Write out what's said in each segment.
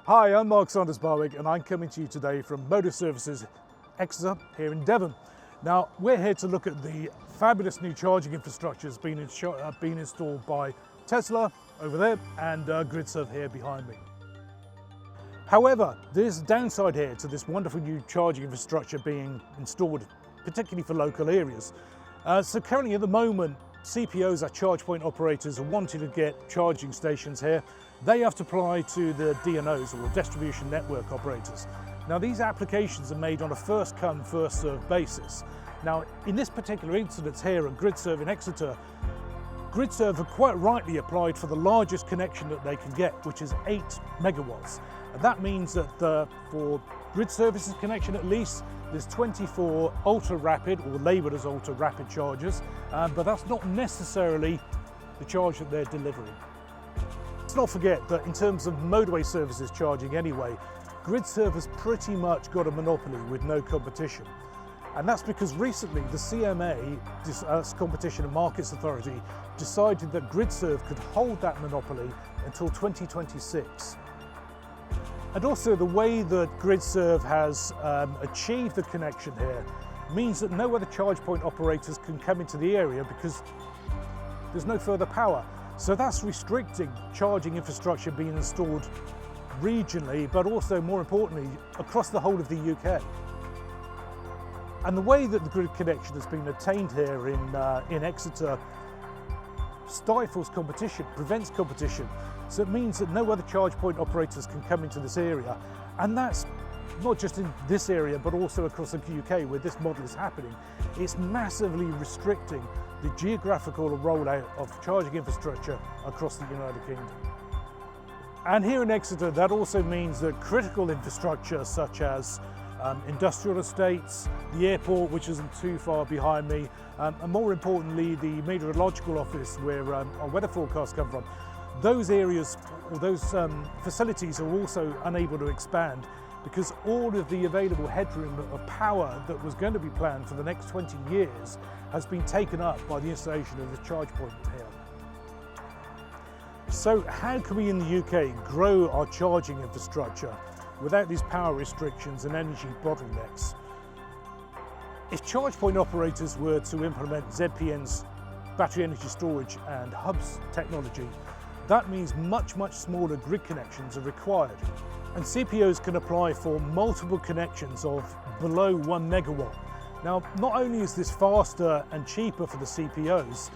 Hi, I'm Mark Saunders-Barwick and I'm coming to you today from Motor Services Exeter here in Devon. Now, we're here to look at the fabulous new charging infrastructure that's been installed by Tesla over there and GridServe here behind me. However, there's a downside here to this wonderful new charging infrastructure being installed, particularly for local areas. So currently at the moment, CPOs, our charge point operators, are wanting to get charging stations here. They have to apply to the DNOs, or distribution network operators. Now, these applications are made on a first come, first served basis. Now, in this particular incident here at GridServe in Exeter, GridServe have quite rightly applied for the largest connection that they can get, which is 8 megawatts. And that means that for grid services connection at least, there's 24 ultra rapid, or labelled as ultra rapid chargers, but that's not necessarily the charge that they're delivering. Let's not forget that in terms of motorway services charging anyway, GridServe has pretty much got a monopoly with no competition. And that's because recently the CMA, Competition and Markets Authority, decided that GridServe could hold that monopoly until 2026. And also the way that GridServe has achieved the connection here means that no other charge point operators can come into the area because there's no further power. So that's restricting charging infrastructure being installed regionally, but also more importantly, across the whole of the UK. And the way that the grid connection has been attained here in Exeter stifles competition, prevents competition. So it means that no other charge point operators can come into this area. And that's not just in this area, but also across the UK where this model is happening. It's massively restricting the geographical rollout of charging infrastructure across the United Kingdom. And here in Exeter, that also means that critical infrastructure such as industrial estates, the airport, which isn't too far behind me, and more importantly, the meteorological office where our weather forecasts come from, those areas or those facilities are also unable to expand because all of the available headroom of power that was going to be planned for the next 20 years has been taken up by the installation of the charge point here. So how can we in the UK grow our charging infrastructure without these power restrictions and energy bottlenecks? If charge point operators were to implement ZPN's battery energy storage and hubs technology, that means much smaller grid connections are required. And CPOs can apply for multiple connections of below 1 megawatt. Now, not only is this faster and cheaper for the CPOs,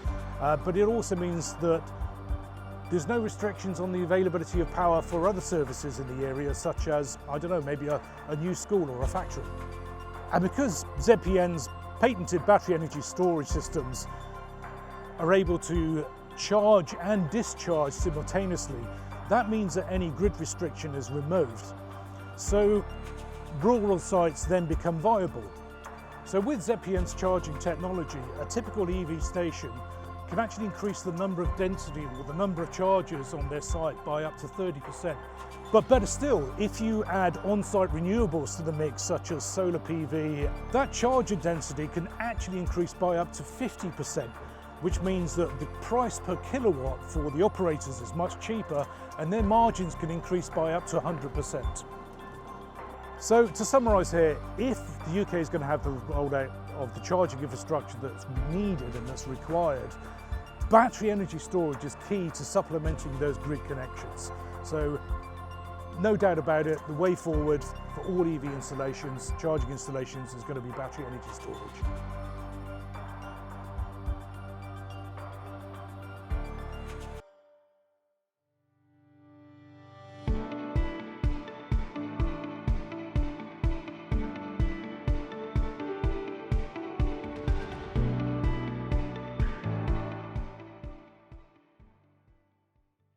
but it also means that there's no restrictions on the availability of power for other services in the area, such as, I don't know, maybe a new school or a factory. And because ZPN's patented battery energy storage systems are able to charge and discharge simultaneously, that means that any grid restriction is removed. So rural sites then become viable. So with ZPN's charging technology, a typical EV station can actually increase the number of density or the number of chargers on their site by up to 30%. But better still, if you add on-site renewables to the mix, such as solar PV, that charger density can actually increase by up to 50%, which means that the price per kilowatt for the operators is much cheaper and their margins can increase by up to 100%. So to summarise here, if the UK is going to have the rollout of the charging infrastructure that's needed and that's required, battery energy storage is key to supplementing those grid connections. So no doubt about it, the way forward for all EV installations, charging installations, is going to be battery energy storage.